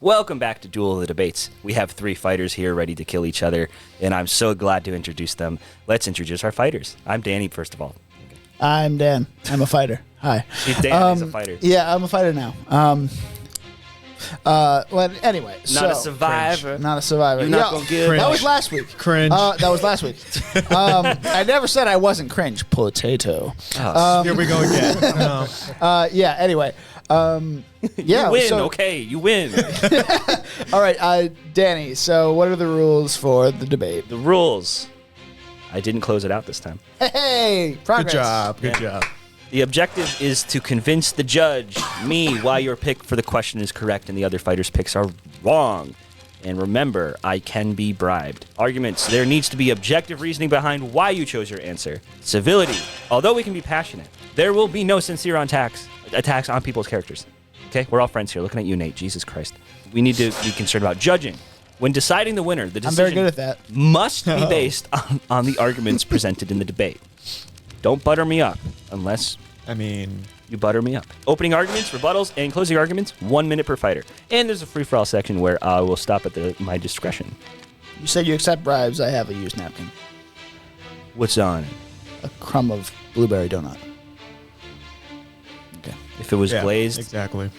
Welcome back to Duel of the Debates. We have three fighters here ready to kill each other, and I'm so glad to introduce them. Let's introduce our fighters. I'm Danny, first of all. I'm Dan. I'm a fighter. Hi. Dan is a fighter. Yeah, I'm a fighter now. Well, anyway. Not a survivor. Cringe. Not a survivor. You're not gonna give. That was last week. Cringe. That was last week. I never said I wasn't cringe. Potato. Here we go again. No. Yeah, anyway. Yeah, you win, okay, you win. All right, Danny, so what are the rules for the debate? The rules. I didn't close it out this time. Hey, progress. Good job. The objective is to convince the judge, me, why your pick for the question is correct and the other fighters' picks are wrong. And remember, I can be bribed. Arguments. There needs to be objective reasoning behind why you chose your answer. Civility. Although we can be passionate, there will be no sincere attacks on people's characters. Okay? We're all friends here. Looking at you, Nate. Jesus Christ. We need to be concerned about judging. When deciding the winner, the decision I'm very good at that. must be based on the arguments presented in the debate. Don't butter me up unless you butter me up. Opening arguments, rebuttals, and closing arguments, 1 minute per fighter. And there's a free-for-all section where I will stop at my discretion. You said you accept bribes. I have a used napkin. What's on it? A crumb of blueberry donut. Okay. If it was glazed, Exactly.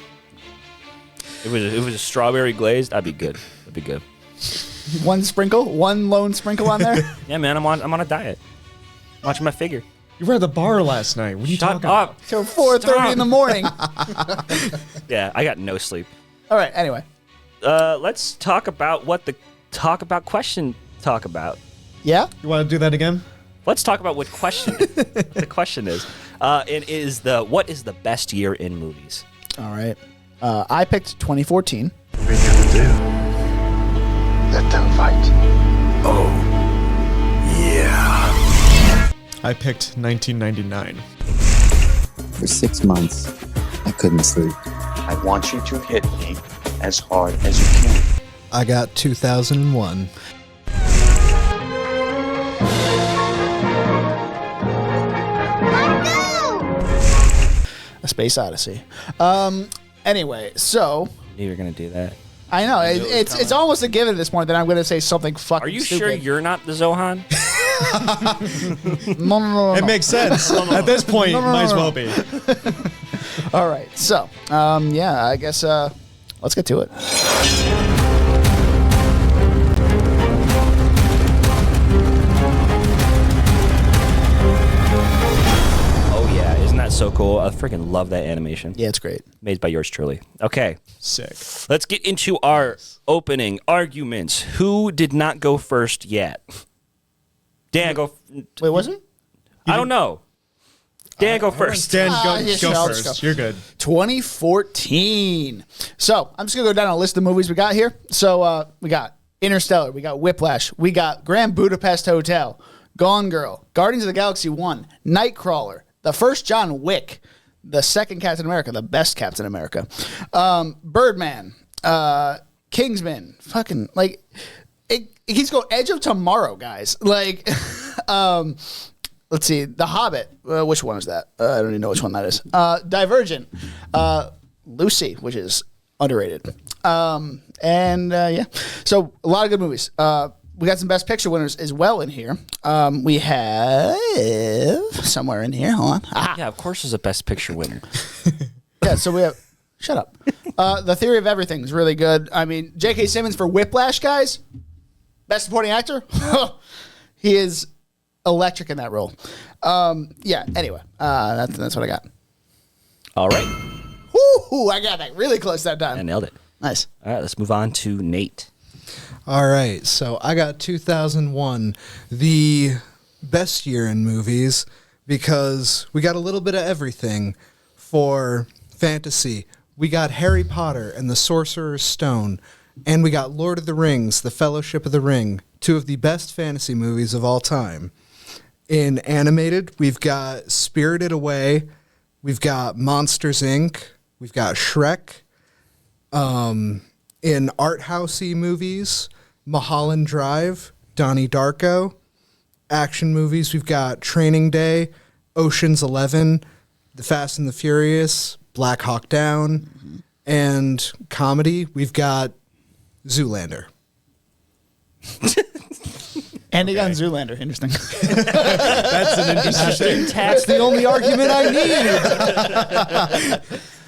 if it was a strawberry glazed, I'd be good. That'd be good. One lone sprinkle on there? Yeah, man, I'm on a diet. Watching my figure. You were at the bar last night. What are you Shut talking up. Till 4:30 in the morning. Yeah, I got no sleep. All right, anyway. Let's talk about what the question talk about. Yeah? You want to do that again? Let's talk about what question the question is. It is what is the best year in movies? All right. I picked 2014. What are you gonna do? Let them fight. Oh, yeah. I picked 1999. For 6 months, I couldn't sleep. I want you to hit me as hard as you can. I got 2001. A Space Odyssey. Anyway, so I knew you were gonna do that. I know it's almost a given at this point that I'm going to say something fucking. Are you stupid. sure you're not the Zohan? No. It makes sense. At this point, might as well be. All right, so yeah, I guess let's get to it. Oh yeah, isn't that so cool? I freaking love that animation. Yeah, it's great. Made by yours truly. Okay, Sick. let's get into our opening arguments. Who did not go first yet? Dan, go. Wait, was it? I don't know. Dan, go first. Dan, go yeah, sure, I'll just first. go. You're good. 2014. So I'm just gonna go down a list of movies we got here. So we got Interstellar, we got Whiplash, we got Grand Budapest Hotel, Gone Girl, Guardians of the Galaxy 1, Nightcrawler, the first John Wick, the second Captain America, the best Captain America, Birdman, Kingsman, fucking like he's going Edge of Tomorrow, guys. Like, let's see, The Hobbit. Which one is that? I don't even know which one that is. Divergent, Lucy, which is underrated, and yeah. So a lot of good movies. We got some Best Picture winners as well in here. We have somewhere in here. Hold on. Ah. Yeah, of course, there's a Best Picture winner. Yeah, so we have. Shut up. The Theory of Everything is really good. I mean, J.K. Simmons for Whiplash, guys. Best Supporting Actor. He is electric in that role. Yeah. Anyway, that's what I got. All right, Woo! I got that really close that I time. nailed it. Nice. All right, let's move on to Nate. All right, so I got 2001, the best year in movies, because we got a little bit of everything. For fantasy, we got Harry Potter and the Sorcerer's Stone, and we got Lord of the Rings, The Fellowship of the Ring, two of the best fantasy movies of all time. In animated, we've got Spirited Away, we've got Monsters, Inc., we've got Shrek. In art housey movies, Mulholland Drive, Donnie Darko. Action movies, we've got Training Day, Ocean's 11, The Fast and the Furious, Black Hawk Down. And comedy, we've got Zoolander. Ending on Zoolander. Interesting. That's an interesting. That's the only argument I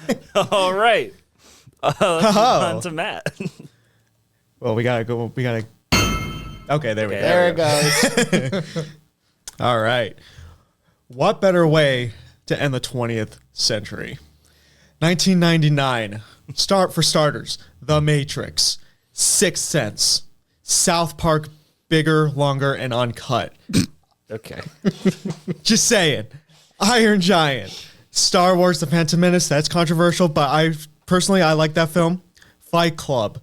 need. All right. Let's move on to Matt. Well, we gotta go. We gotta. Okay, there we go. There it goes. All right. What better way to end the 20th century? 1999. For starters, The Matrix, Sixth Sense, South Park, bigger, longer, and uncut. Okay. Just saying. Iron Giant, Star Wars: The Phantom Menace. That's controversial, but I like that film. Fight Club,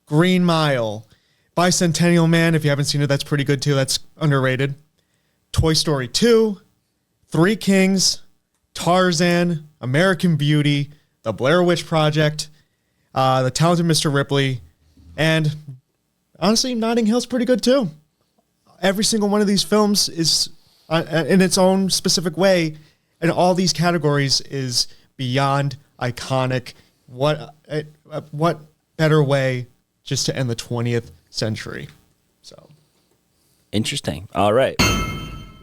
Green Mile, Bicentennial Man. If you haven't seen it, that's pretty good too. That's underrated. Toy Story 2, Three Kings, Tarzan, American Beauty, The Blair Witch Project, The Talented Mr. Ripley, and honestly, Notting Hill's pretty good too. Every single one of these films is, in its own specific way, in all these categories, is beyond iconic. What better way just to end the 20th century? So Interesting. All right.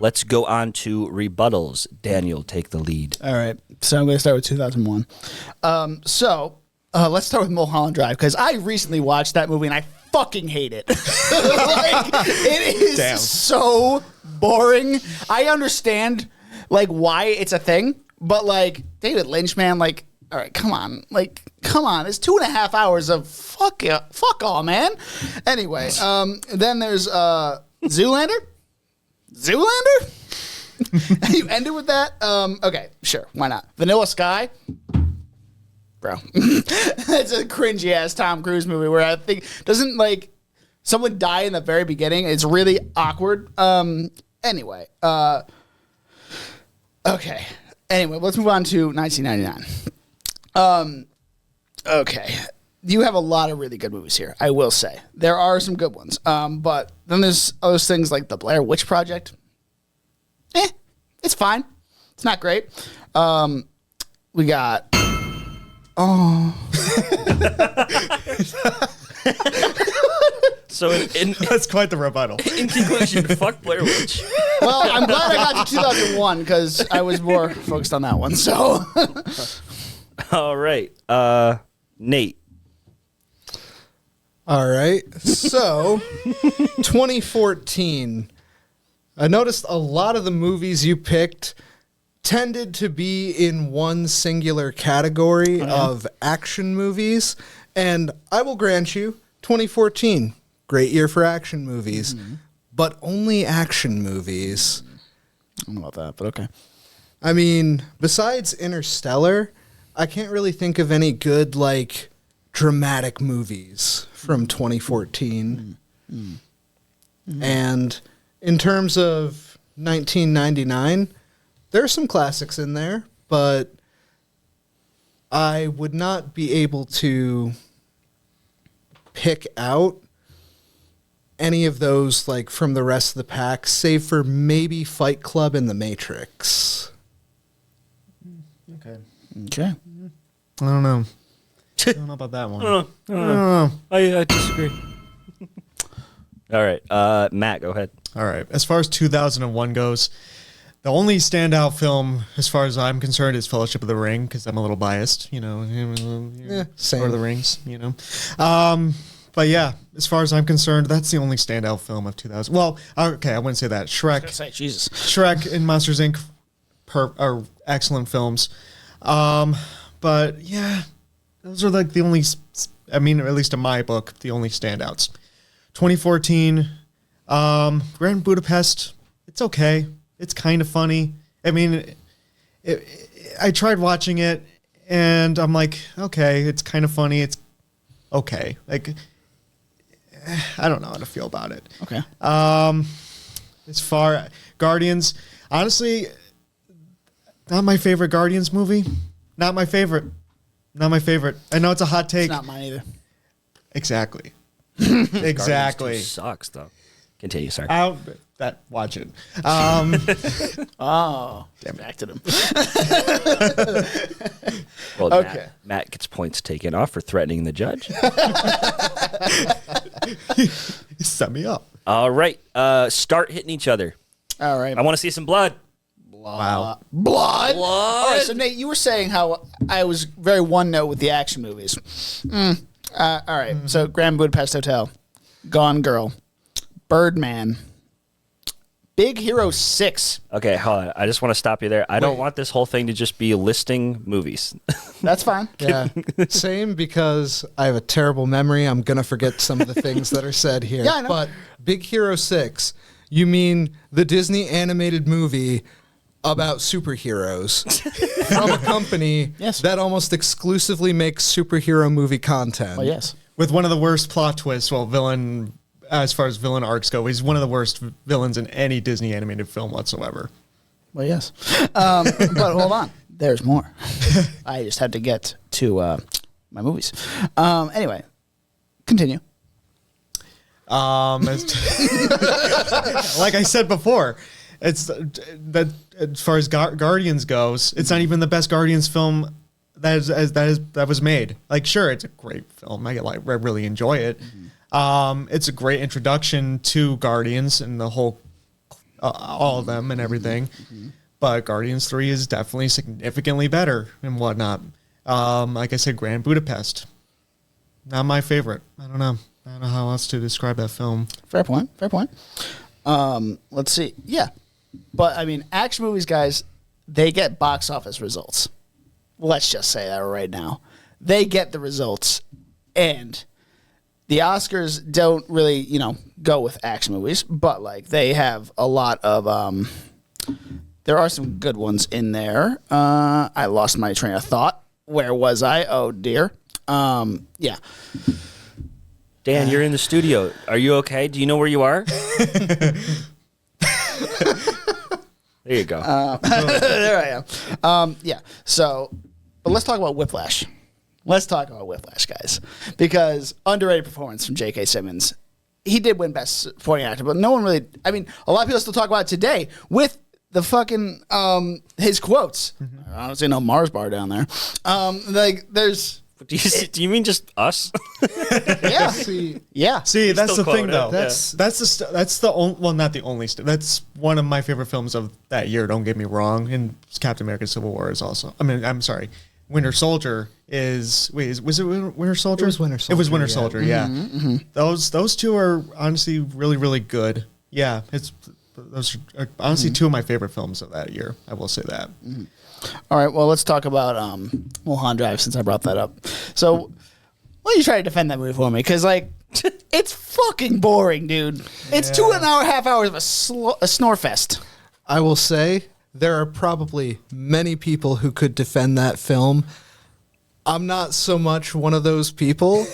Let's go on to rebuttals. Daniel, take the lead. All right. So I'm going to start with 2001. Let's start with Mulholland Drive because I recently watched that movie and I fucking hate it. Like, it is so boring. I understand like why it's a thing, but like David Lynch, man, like, all right, come on. Like, come on. It's 2.5 hours of fuck all, man. Anyway, then there's Zoolander. You ended with that? Okay, sure. Why not? Vanilla Sky. Bro. It's a cringy ass Tom Cruise movie where I think doesn't like someone die in the very beginning. It's really awkward. Anyway. Okay. Anyway, let's move on to 1999. Okay. You have a lot of really good movies here, I will say. There are some good ones. But then there's other things like The Blair Witch Project. It's fine. It's not great. We got... So that's quite the rebuttal. in conclusion, fuck Blair Witch. Well, I'm glad I got to 2001 because I was more focused on that one. So, All right. Nate. All right. So, 2014. I noticed a lot of the movies you picked tended to be in one singular category of action movies. And I will grant you, 2014, great year for action movies, but only action movies. I don't know about that, but okay. I mean, besides Interstellar, I can't really think of any good, like, dramatic movies from 2014. And in terms of 1999, there are some classics in there, but I would not be able to pick out any of those, like, from the rest of the pack, save for maybe Fight Club and The Matrix. Okay. Okay. I don't know. I don't know about that one. I disagree. All right. Matt, go ahead. All right. As far as 2001 goes, the only standout film, as far as I'm concerned, is Fellowship of the Ring, because I'm a little biased, you know. Same. Lord of the Rings, you know. But yeah, as far as I'm concerned, that's the only standout film of 2000. Well, okay, I wouldn't say that. Jesus. Shrek and Monsters Inc. are excellent films. But yeah, those are like the only, I mean, at least in my book, the only standouts. 2014, Grand Budapest, it's okay. It's kind of funny. I mean, I tried watching it, and I'm like, okay, it's kind of funny. It's okay. Like, I don't know how to feel about it. Okay. As far Guardians, honestly, not my favorite Guardians movie. Not my favorite. Not my favorite. I know it's a hot take. It's not mine either. Exactly. Guardians Exactly. 2 sucks, though. Continue, sorry. that watch it. Oh, back to them. Well, Okay. Matt gets points taken off for threatening the judge. Set me up. All right. Start hitting each other. All right. I want to see some blood. Wow. Blood. All right, so Nate, you were saying how I was very one note with the action movies. All right, so Grand Budapest Hotel, Gone Girl, Birdman, Big Hero 6. Okay, hold on. I just want to stop you there. I don't want this whole thing to just be listing movies. That's fine. Yeah, same, because I have a terrible memory. I'm gonna forget some of the things that are said here. Yeah, I know. But Big Hero 6, you mean the Disney animated movie about superheroes from a company Yes. that almost exclusively makes superhero movie content. Well, yes. With one of the worst plot twists, as far as villain arcs go, he's one of the worst villains in any Disney animated film whatsoever. Well, yes. But hold on. There's more. I just had to get to my movies. Anyway, continue. Like I said before, it's that as far as Guardians goes, it's not even the best Guardians film that was made. Like, sure, it's a great film. I really enjoy it. It's a great introduction to Guardians and the whole, all of them and everything. But Guardians 3 is definitely significantly better and whatnot. Like I said, Grand Budapest, not my favorite. I don't know how else to describe that film. Fair point. Let's see. Yeah. But, I mean, action movies, guys, they get box office results. Let's just say that right now. They get the results. And the Oscars don't really, go with action movies. But, like, they have a lot of... there are some good ones in there. I lost my train of thought. Where was I? Oh, dear. Yeah. Dan, you're in the studio. Are you okay? Do you know where you are? There you go. There I am. Yeah. So, but let's talk about Whiplash. Let's talk about Whiplash, guys, because underrated performance from J.K. Simmons. He did win Best Supporting Actor, but no one really. I mean, a lot of people still talk about it today with the fucking his quotes. I don't see no Mars bar down there. Like there's. Do you mean just us? Yeah. Yeah. See, that's still the thing, quote though. it, That's the only, well, not the only. That's one of my favorite films of that year. Don't get me wrong. And Captain America: Civil War is also. I mean, I'm sorry. Winter Soldier is. Was it Winter Soldier? It was Winter It was Soldier, Winter yeah. Soldier. Yeah. Those two are honestly really, really good. Yeah, those are honestly two of my favorite films of that year. I will say that. All right, well, let's talk about Mulholland Drive since I brought that up. So, why don't you try to defend that movie for me? Because, like, it's fucking boring, dude. It's 2.5 hours of a snore fest. I will say there are probably many people who could defend that film. I'm not so much one of those people.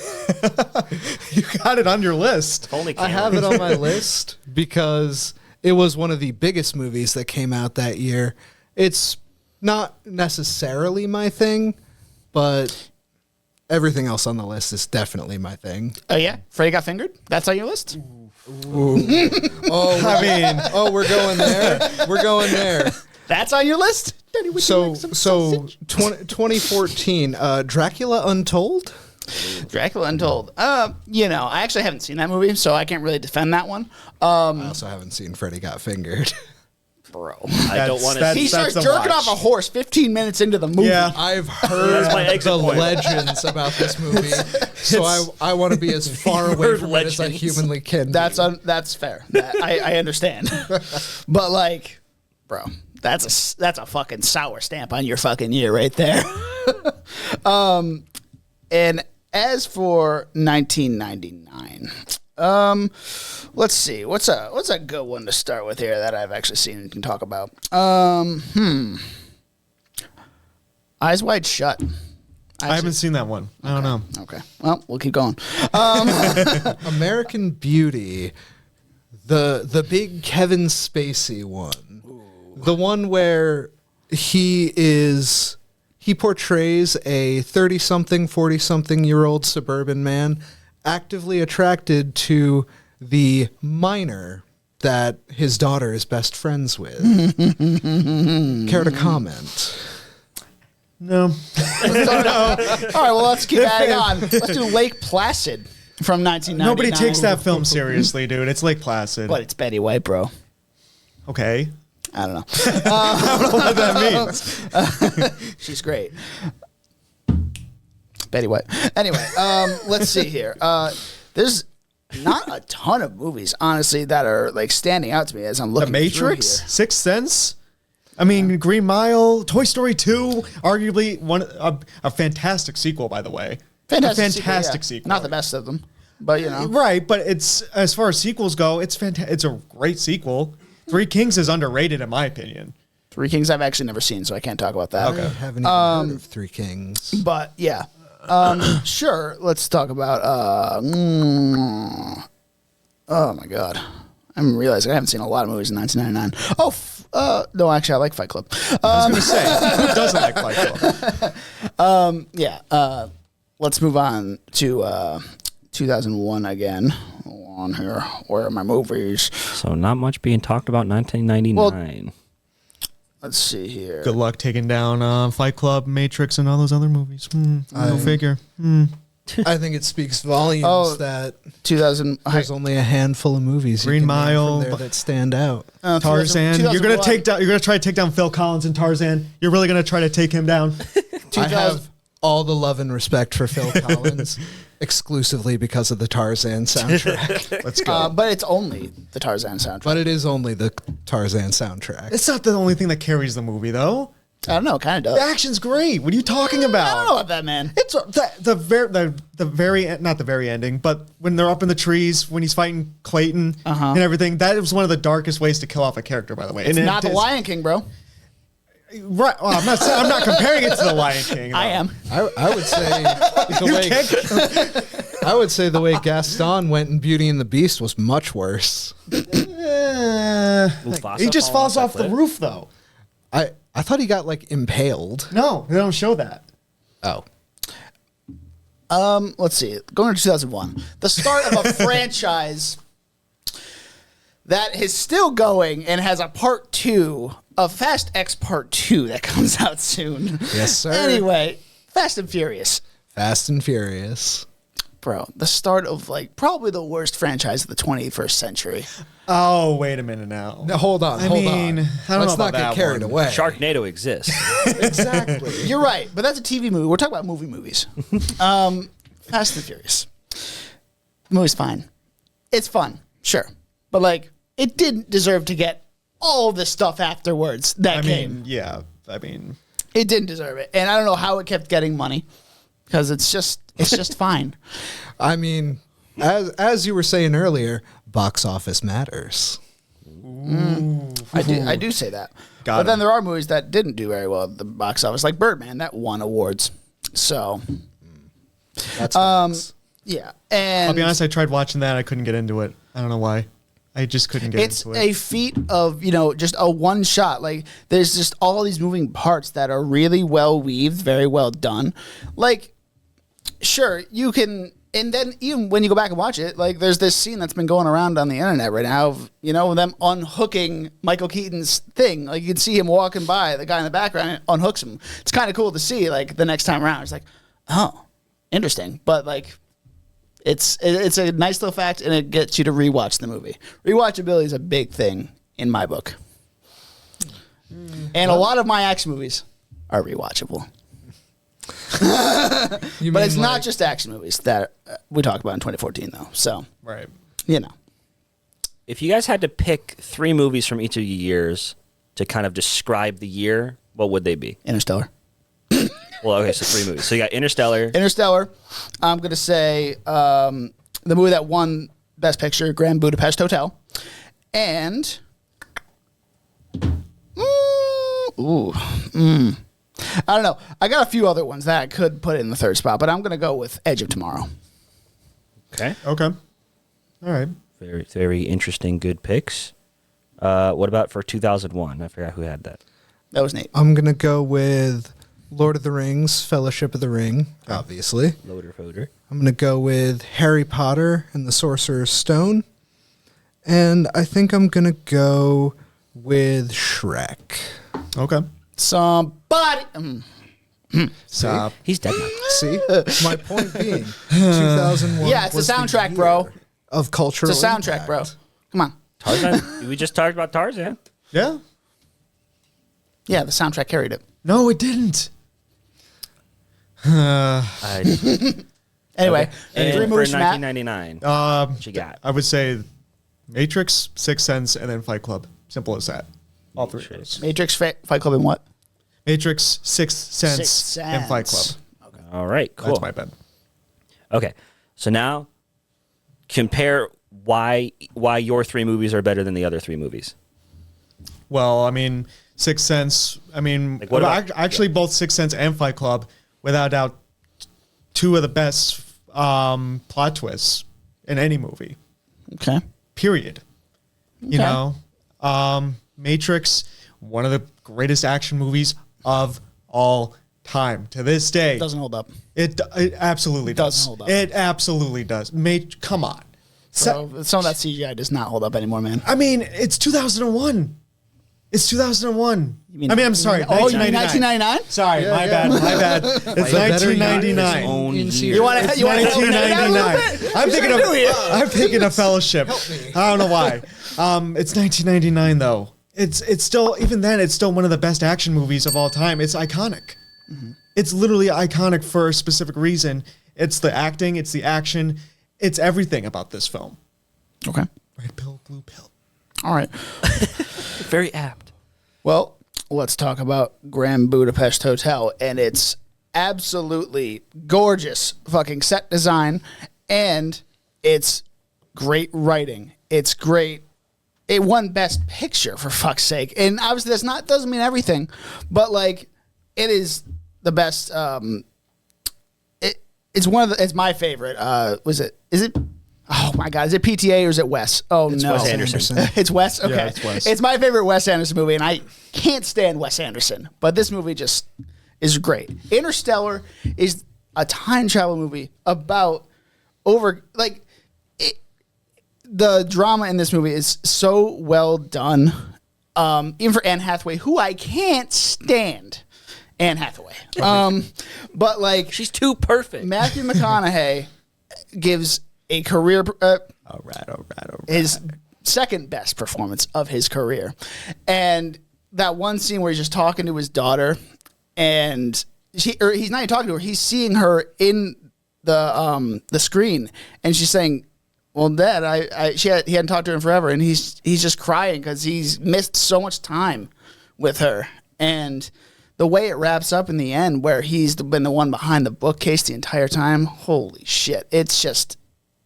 You got it on your list. Only I have it on my list because it was one of the biggest movies that came out that year. It's not necessarily my thing, but everything else on the list is definitely my thing. Oh, yeah? Freddy Got Fingered? That's on your list? Oh, we're going there. We're going there. That's on your list? Daddy, would you like some sausage? 2014, Dracula Untold. Dracula Untold. I actually haven't seen that movie, so I can't really defend that one. I also haven't seen Freddy Got Fingered. Bro. I don't want to. that's- He starts a jerking watch. off a horse 15 minutes into the movie. Yeah. I've heard my exit the point. legends about this movie, so I want to be as far away heard from it as I legends. humanly can. That's fair. I understand. But like, bro, that's a fucking sour stamp on your fucking year right there. And as for 1999, let's see. What's a good one to start with here that I've actually seen and can talk about? Eyes Wide Shut. I haven't seen that one. I don't know. Okay. Well, we'll keep going. American Beauty, the big Kevin Spacey one, the one where he portrays a 30-something, 40-something-year-old suburban man actively attracted to the minor that his daughter is best friends with. Care to comment? No. All right, well, let's keep adding on. Let's do Lake Placid from 1999. Nobody takes that film seriously, dude. It's Lake Placid. But it's Betty White, bro. Okay. I don't know. I don't know what that means. She's great. Betty White. Anyway, let's see here. There's not a ton of movies, honestly, that are like standing out to me as I'm The looking Matrix, through here. Sixth Sense. I mean, Green Mile, Toy Story 2, arguably a fantastic sequel, by the way. Fantastic sequel. Not the best of them, but you know. Right, but it's as far as sequels go, it's fantastic. It's a great sequel. Three Kings is underrated, in my opinion. Three Kings I've actually never seen, so I can't talk about that. I haven't even heard of Three Kings. But yeah, sure. Let's talk about. Oh my god, I'm realizing I haven't seen a lot of movies in 1999. Oh, no, actually, I like Fight Club. I was going to say, who doesn't like Fight Club? Yeah. Let's move on to 2001 again. On here, where are my movies? So not much being talked about in 1999. Let's see here. Good luck taking down Fight Club, Matrix, and all those other movies. Go figure. I think it speaks volumes that 2000. there's only a handful of movies Green you can name Mile, from there that stand out. Tarzan. You're gonna 2001. You're gonna try to take down Phil Collins and Tarzan. You're really gonna try to take him down. I have all the love and respect for Phil Collins, exclusively because of the Tarzan soundtrack. Let's go. But it's only the Tarzan soundtrack. But it is only the Tarzan soundtrack. It's not the only thing that carries the movie, though. I don't know. Kind of does. The action's great. What are you talking about? I don't know about that, man. It's the very not the very ending, but when they're up in the trees when he's fighting Clayton and everything. That was one of the darkest ways to kill off a character, by the way. It's not The Lion King, bro. Right. Well, I'm not comparing it to The Lion King. I am. I would say I would say the way Gaston went in Beauty and the Beast was much worse. Mufasa He just falling falls off the cliff? roof, though. I thought he got like impaled. No, they don't show that. Oh. Let's see. Going to 2001, the start of a franchise that is still going and has a part 2 of Fast X Part 2 that comes out soon. Yes, sir. Anyway, Fast and Furious. Fast and Furious. Bro, the start of like probably the worst franchise of the 21st century. Oh, wait a minute now. Now, hold on. I don't Let's know not about get that carried one. away. Sharknado exists. Exactly. You're right, but that's a TV movie. We're talking about movies. Fast and Furious. The movie's fine. It's fun, sure. But like, it didn't deserve to get all this stuff afterwards that came. Yeah. I mean, It didn't deserve it. And I don't know how it kept getting money. Because it's just fine. I mean, as you were saying earlier, box office matters. I do say that. Got but then him. there are movies that didn't do very well at the box office, like Birdman, that won awards. So That's facts. yeah. And I'll be honest, I tried watching that. I couldn't get into it. I don't know why. I just couldn't get it's into a it. feat of, just a one shot. Like, there's just all these moving parts that are really well weaved, very well done. Like, sure, you can, and then even when you go back and watch it, like, there's this scene that's been going around on the internet right now of, them unhooking Michael Keaton's thing. Like, you can see him walking by, the guy in the background unhooks him. It's kind of cool to see, like, the next time around. It's like, oh, interesting. But, like, it's a nice little fact, and it gets you to rewatch the movie. Rewatchability is a big thing in my book. And a lot of my action movies are rewatchable. But it's not just action movies that we talked about in 2014, though. So, Right. If you guys had to pick 3 movies from each of your years to kind of describe the year, what would they be? Interstellar. Well, okay, so 3 movies. So you got Interstellar. I'm going to say the movie that won Best Picture, Grand Budapest Hotel. And... I don't know. I got a few other ones that I could put in the third spot, but I'm going to go with Edge of Tomorrow. Okay. Okay. All right. Very, very interesting, good picks. What about for 2001? I forgot who had that. That was Nate. I'm going to go with Lord of the Rings, Fellowship of the Ring, obviously. Loader Foder. I'm going to go with Harry Potter and the Sorcerer's Stone. And I think I'm going to go with Shrek. Okay. Somebody. Stop. He's dead now. See? My point being, 2001 Yeah, it's a was the soundtrack, year bro. Of cultural It's a soundtrack, impact. bro. Come on. Tarzan. We just talked about Tarzan. Yeah. Yeah, the soundtrack carried it. No, it didn't. Anyway, And three for movies from Matt. 1999, what you got? I would say Matrix, Sixth Sense, and then Fight Club. Simple as that. All three of those. Matrix, Fight Club, and what? Matrix, Sixth Sense, Sixth and Fight Sense. Club. All right, cool. That's my bet. Okay, so now compare why your three movies are better than the other three movies. Well, I mean, Sixth Sense. I mean, Like, what about- actually, both Sixth Sense and Fight Club, without a doubt, two of the best plot twists in any movie. Okay. Period. You Okay. know, Matrix, one of the greatest action movies of all time to this day. Doesn't hold up. It absolutely does. Doesn't hold up. It absolutely does. Come on. So some of that CGI does not hold up anymore, man. I mean, it's 2001. It's 2001. I'm sorry. Oh, you mean 1999. 1999? Sorry, my bad. It's better year. 1999. Own year. You want to? You want to? 1999. I'm thinking of Fellowship. I don't know why. It's 1999 though. It's still, even then, it's still one of the best action movies of all time. It's iconic. It's literally iconic for a specific reason. It's the acting. It's the action. It's everything about this film. Okay. Red pill, blue pill. All right. Very apt. Well, let's talk about Grand Budapest Hotel and its absolutely gorgeous fucking set design and its great writing. It's great. It won Best Picture, for fuck's sake. And obviously that's doesn't mean everything, but like it is the best. It's my favorite. Is it? Oh my God, is it PTA or is it Wes? Oh It's no, Wes Anderson. It's Wes. Okay, it's Wes. It's my favorite Wes Anderson movie, and I can't stand Wes Anderson, but this movie just is great. Interstellar is a time travel movie about the drama in this movie is so well done. Even for Anne Hathaway, who I can't stand. Anne Hathaway. But like She's too perfect. Matthew McConaughey gives a career All right. his second best performance of his career. And that one scene where he's just talking to his daughter and he's not even talking to her, he's seeing her in the screen and she's saying, well, Dad, he hadn't talked to her in forever, and he's just crying because he's missed so much time with her. And the way it wraps up in the end, where he's been the one behind the bookcase the entire time, holy shit! It's just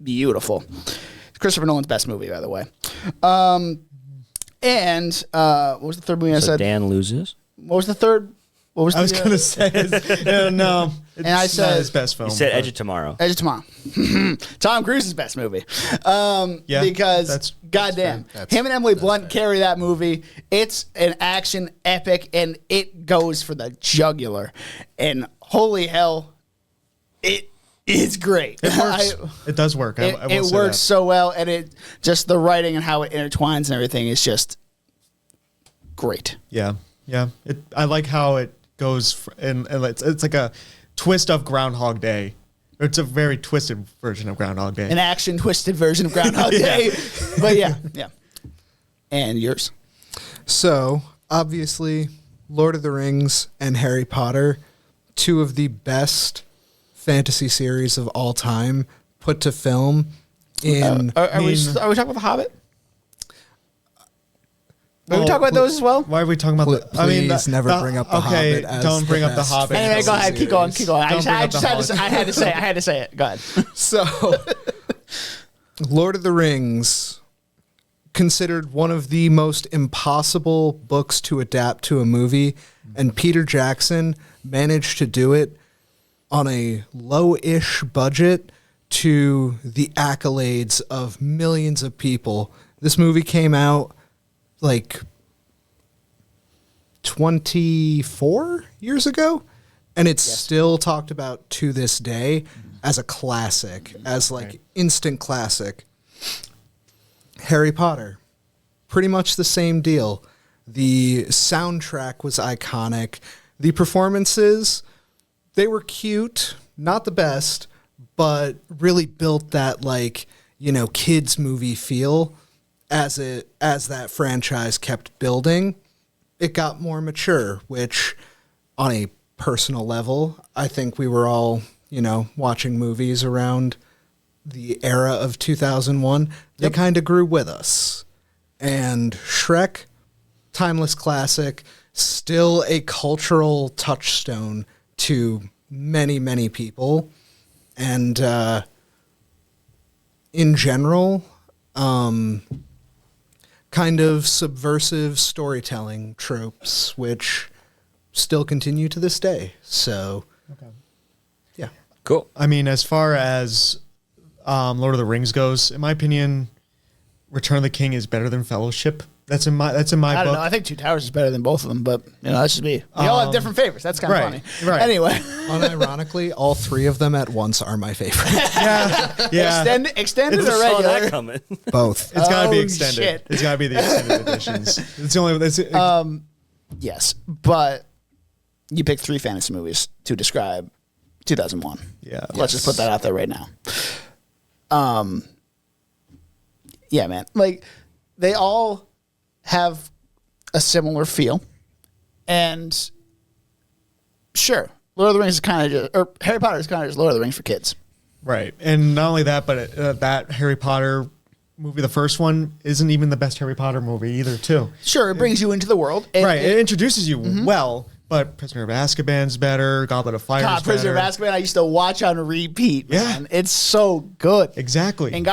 beautiful. It's Christopher Nolan's best movie, by the way. And what was the third movie I So said? Dan loses. What was the third? What was I was gonna say, no. It's I not said- his best film. You said but- Edge of Tomorrow. Edge of Tomorrow. Tom Cruise's best movie. Yeah, because that's goddamn, fair. him and Emily Blunt carry that movie. It's an action epic, and it goes for the jugular. And holy hell, it is great. It works. It does work. I will It say works that. so well, and it just the writing and how it intertwines and everything is just great. Yeah. I like how it goes, and it's like a twist of Groundhog Day. It's a very twisted version of Groundhog Day. An action twisted version of Groundhog Day. But yeah. And yours? So, obviously, Lord of the Rings and Harry Potter, two of the best fantasy series of all time, put to film in... Are we talking about The Hobbit? Are we talking about those as well? Why are we talking about the? Please never bring up The okay, Hobbit as don't the bring up the best Hobbit. Anyway, go ahead. Keep going. Don't bring up the Hobbit. I had to say it. Go ahead. So, Lord of the Rings, considered one of the most impossible books to adapt to a movie, and Peter Jackson managed to do it on a low-ish budget to the accolades of millions of people. This movie came out like 24 years ago, and it's still talked about to this day as a classic, as like instant classic. Harry Potter, pretty much the same deal. The soundtrack was iconic. The performances, they were cute, not the best, but really built that like, you know, kids movie feel as that franchise kept building. It got more mature, which on a personal level, I think we were all, you know, watching movies around the era of 2001. They kind of grew with us. And Shrek, timeless classic, still a cultural touchstone to many, many people. And in general, kind of subversive storytelling tropes, which still continue to this day. So, yeah. Cool. I mean, as far as Lord of the Rings goes, in my opinion, Return of the King is better than Fellowship. That's in my I don't book. know. I think Two Towers is better than both of them, but you know, that's just me. We all have different favorites. That's kind of right, funny. right. Anyway, Unironically, all three of them at once are my favorite. Yeah. extended It's or saw that regular? coming. Both. It's got to be Oh, extended. shit. It's got to be the extended editions. It's the only. That's, Yes, but you picked 3 fantasy movies to describe 2001. Yeah. Let's just put that out there right now. Yeah, man. Like, they all have a similar feel. And sure, Lord of the Rings is kind of just, or Harry Potter is kind of just Lord of the Rings for kids. right. And not only that, but that Harry Potter movie, the first one, isn't even the best Harry Potter movie either, too. Sure, it brings you into the world. And Right. It introduces you well, but Prisoner of Azkaban's better. Goblet of Fire is God, Prisoner better. of Azkaban, I used to watch on repeat, Yeah. man. It's so good. Exactly. And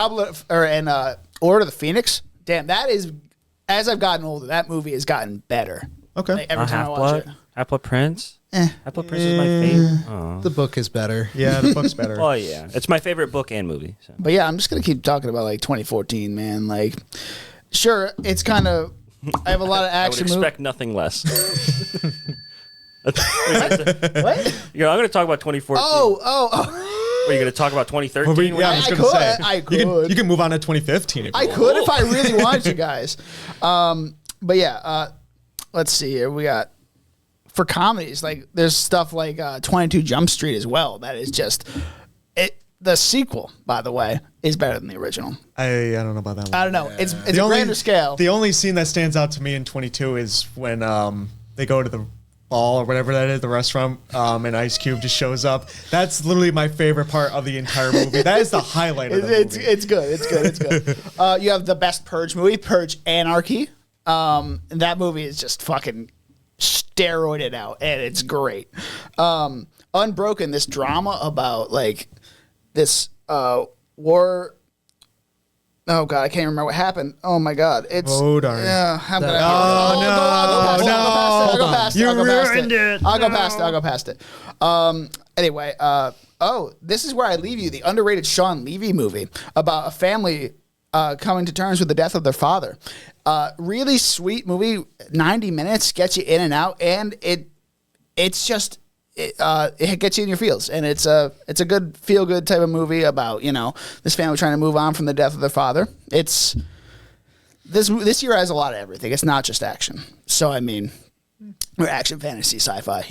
Order of the Phoenix, damn, that is, as I've gotten older, that movie has gotten better. Okay. Like, every time I watch it. Half-Blood Prince. Half-Blood Prince is my favorite. Oh. The book is better. Yeah, the book's better. Oh yeah, it's my favorite book and movie. So. But yeah, I'm just gonna keep talking about like 2014, man. Like, sure, it's kind of. I have a lot of I would action expect nothing less. What? I'm going to talk about 2014. Oh. Are you going to talk about 2013? Yeah, I was I going to say. I could. You can move on to 2015 if you I want. could if I really wanted to, guys. But yeah, let's see here. We got for comedies like there's stuff like 22 Jump Street as well. That is just it. The sequel, by the way, is better than the original. I don't know about that one. I don't know. It's a grander scale. The only scene that stands out to me in 22 is when they go to the ball or whatever that is, the restaurant, and Ice Cube just shows up. That's literally my favorite part of the entire movie. That is the highlight of the movie. It's good. It's good. You have the best Purge movie, Purge Anarchy. And that movie is just fucking steroided out, and it's great. Unbroken, this drama about like this war. Oh god, I can't remember what happened. Oh my god, it's Oh, darn. Yeah, I'm gonna. no, I'll go past it. You I'll go past ruined it. I'll go past it. Anyway, this is where I leave you. The underrated Sean Levy movie about a family coming to terms with the death of their father. Really sweet movie. 90 minutes gets you in and out, and it's just. It gets you in your feels, and it's a good feel good type of movie about this family trying to move on from the death of their father. It's this year has a lot of everything. It's not just action. So I mean, or action, fantasy, sci-fi.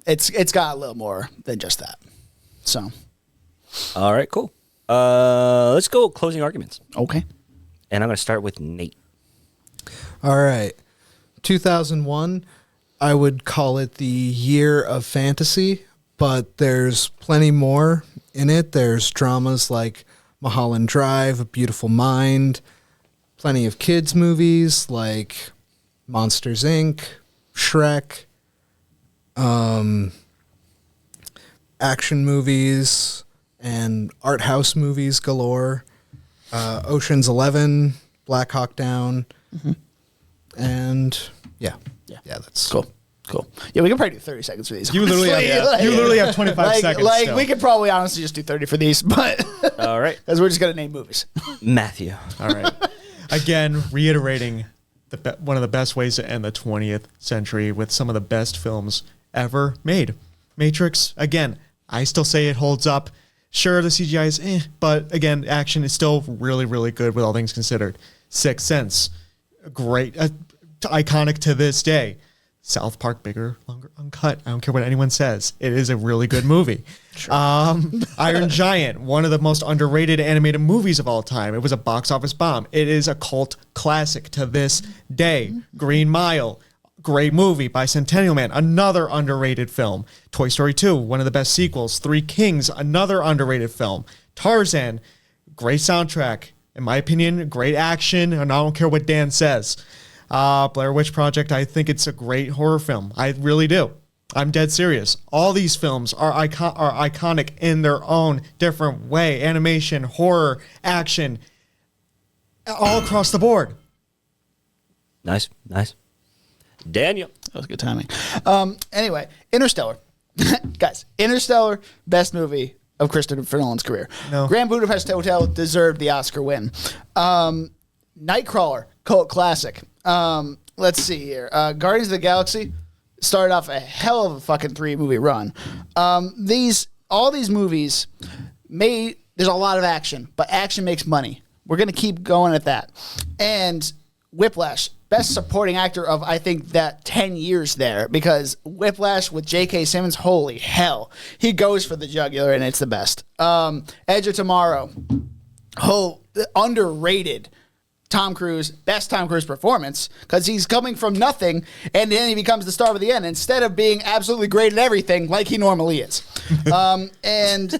It's got a little more than just that. So All right, cool. Let's go closing arguments, okay, and I'm going to start with Nate. All right. 2001, I would call it the year of fantasy, but there's plenty more in it. There's dramas like Mulholland Drive, A Beautiful Mind, plenty of kids' movies like Monsters, Inc., Shrek, action movies, and art house movies galore. Ocean's 11, Black Hawk Down, and yeah, that's cool. Yeah, we can probably do 30 seconds for these. You literally honestly. have 25 seconds Like still. we could probably honestly just do 30 for these, but All right, because we're just gonna name movies. Matthew. All right. Again, reiterating one of the best ways to end the 20th century with some of the best films ever made. Matrix, again, I still say it holds up. Sure, the CGI is but again, action is still really, really good with all things considered. Sixth Sense, great, iconic to this day. South Park, bigger, longer, uncut. I don't care what anyone says. It is a really good movie. Iron Giant, one of the most underrated animated movies of all time. It was a box office bomb. It is a cult classic to this day. Green Mile, great movie. Bicentennial Man, another underrated film. Toy Story 2, one of the best sequels. Three Kings, another underrated film. Tarzan, great soundtrack. In my opinion, great action, and I don't care what Dan says. Blair Witch Project, I think it's a great horror film. I really do. I'm dead serious. All these films are iconic in their own different way. Animation, horror, action, all across the board. Nice. Daniel. That was good timing. Anyway, Interstellar. Guys, Interstellar, best movie of Christopher Nolan's career. No. Grand Budapest Hotel deserved the Oscar win. Nightcrawler, cult classic. Let's see here. Guardians of the Galaxy started off a hell of a fucking 3-movie run. All these movies there's a lot of action, but action makes money. We're going to keep going at that. And Whiplash, best supporting actor of, I think, that 10 years there, because Whiplash with J.K. Simmons, holy hell. He goes for the jugular, and it's the best. Edge of Tomorrow, underrated. Tom Cruise, best Tom Cruise performance, because he's coming from nothing, and then he becomes the star of the end, instead of being absolutely great at everything like he normally is. And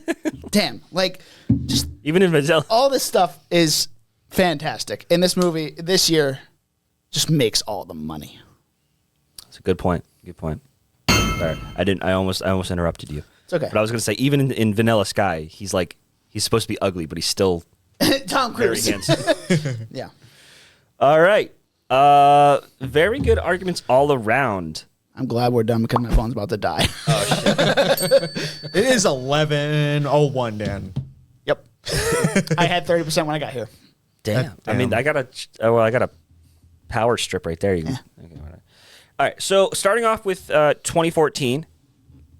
damn, like, just Even in Vanilla. all this stuff is fantastic. And this movie this year just makes all the money. That's a good point. Sorry, I almost interrupted you. It's okay. But I was going to say, even in Vanilla Sky, he's supposed to be ugly, but he's still Tom very Cruise. handsome. Yeah. All right. Very good arguments all around. I'm glad we're done because my phone's about to die. It is 11:01, Dan. Yep. I had 30% when I got here. Damn. I mean, I got a power strip right there. Okay, whatever. All right. So starting off with 2014,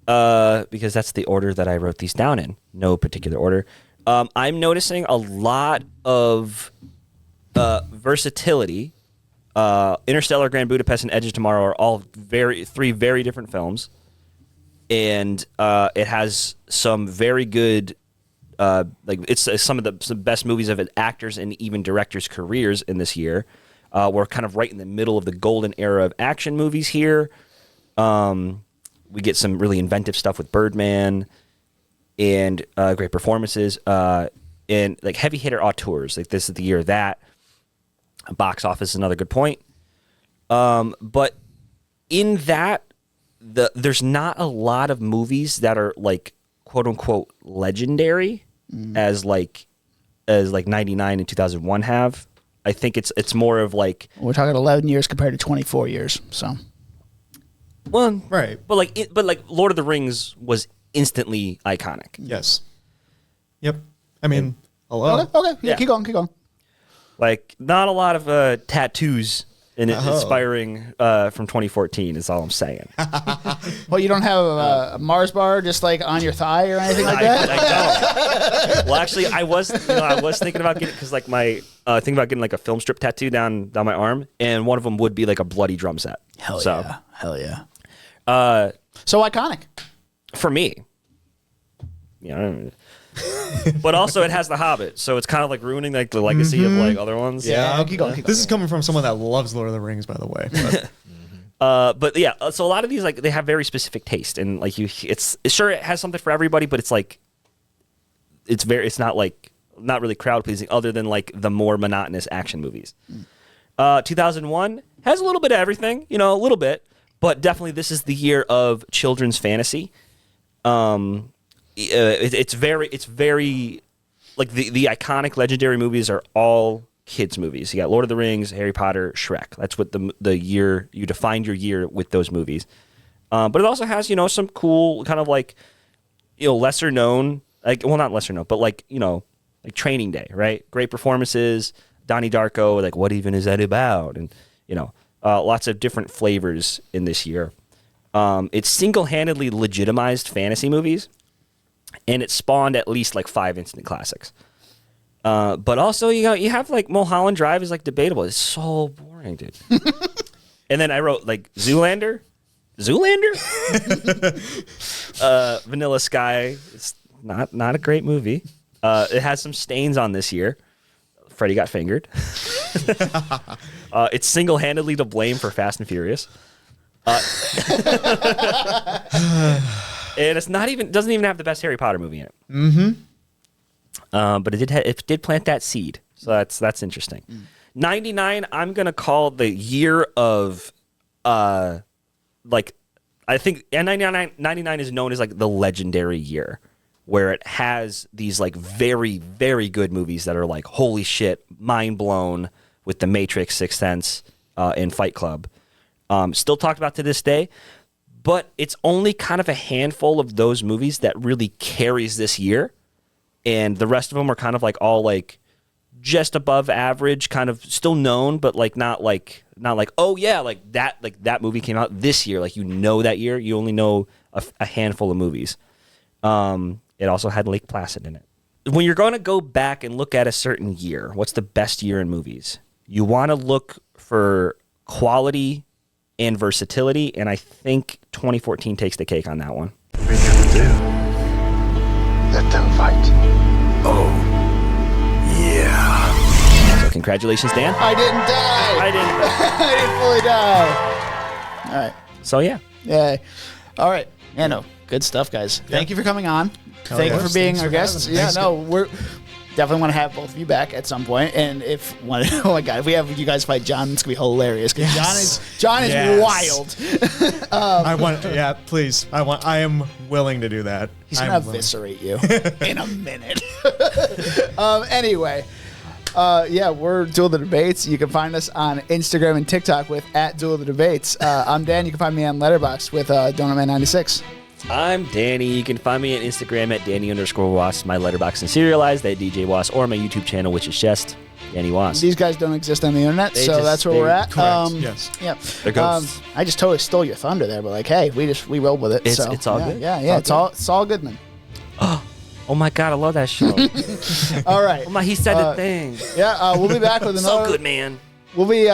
because that's the order that I wrote these down in, no particular order. I'm noticing a lot of versatility. Interstellar, Grand Budapest, and Edge of Tomorrow are all three very different films, and it has some very good, it's some of the best movies of actors and even directors' careers in this year. We're kind of right in the middle of the golden era of action movies here. We get some really inventive stuff with Birdman, and great performances, and like heavy hitter auteurs. Like this is the year of that. Box office is another good point. But in that, there's not a lot of movies that are like quote unquote legendary as 99 and 2001 have. I think it's more of like, We're talking 11 years compared to 24 years. So, well, Right. but like Lord of the Rings was instantly iconic. Yes. Yep. I mean, hello. okay. Yeah, Yeah. keep going. Like not a lot of tattoos in it inspiring from 2014 is all I'm saying. Well, you don't have a Mars bar just like on your thigh or anything like that? I don't. Well, actually, I was thinking about getting, because like thinking about getting like a film strip tattoo down my arm, and one of them would be like a bloody drum set. Hell yeah. So iconic. For me, but also it has The Hobbit, so it's kind of like ruining like the legacy of like other ones. Yeah, keep going. This is coming from someone that loves Lord of the Rings, by the way. But But yeah, so a lot of these like they have very specific taste, and like it has something for everybody, but it's like it's not really crowd pleasing, other than like the more monotonous action movies. 2001 has a little bit of everything, a little bit, but definitely this is the year of children's fantasy. It's very like the iconic legendary movies are all kids movies. You got Lord of the Rings, Harry Potter, Shrek. That's what the year you defined your year with those movies. But it also has some cool kind of like lesser known, not lesser known, but like Training Day, right? Great performances. Donnie Darko, like what even is that about? And lots of different flavors in this year. It single-handedly legitimized fantasy movies, and it spawned at least like 5 instant classics. But also, you have like Mulholland Drive is like debatable. It's so boring, dude. And then I wrote like Zoolander. Vanilla Sky. It's not a great movie. It has some stains on this year. Freddy got fingered. It's single-handedly to blame for Fast and Furious. And it's doesn't even have the best Harry Potter movie in it. Mm-hmm. But it did plant that seed, so that's interesting. 99, I'm gonna call the year of, like, I think 99 is known as like the legendary year, where it has these like very, very good movies that are like, holy shit, mind blown, with The Matrix, Sixth Sense, and Fight Club. Still talked about to this day, but it's only kind of a handful of those movies that really carries this year, and the rest of them are kind of like all like just above average, kind of still known, but like not like oh yeah, like that movie came out this year, like that year. You only know a handful of movies. It also had Lake Placid in it. When you're going to go back and look at a certain year, what's the best year in movies? You want to look for quality and versatility, and I think 2014 takes the cake on that one. What are you gonna do? Let them fight. Oh, yeah. So congratulations, Dan. I didn't die. I didn't fully die. All right. So yeah. Yay. All right. Yeah, no. Good stuff, guys. Thank you for coming on. Thank you for being our guests. Yeah, no, we're definitely want to have both of you back at some point. And if one, oh my god, if we have you guys fight John, it's gonna be hilarious because John is wild. I want, please. I am willing to do that. He's gonna eviscerate you in a minute. Anyway. We're Duel the Debates. You can find us on Instagram and TikTok with @Duel the Debates. I'm Dan. You can find me on Letterboxd with Donutman96. I'm Danny. You can find me on Instagram at Danny_Was, my Letterboxd and Serialized at DJ Was, or my YouTube channel, which is just Danny Was. These guys don't exist on the internet, that's where we're at. Correct. Yes. Yeah. They're ghosts. I just totally stole your thunder there, but like, hey, we rolled with it. It's all good. Yeah. It's all good, man. Oh my god, I love that show. All right. Oh my, he said the thing. Yeah, we'll be back with another. So good, man. We'll be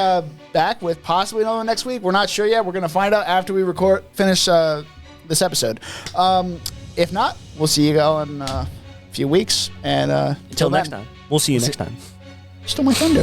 back with possibly another next week. We're not sure yet. We're gonna find out after we finish this episode. If not, we'll see you all in a few weeks. And until next time, we'll see you next time. Stole my thunder.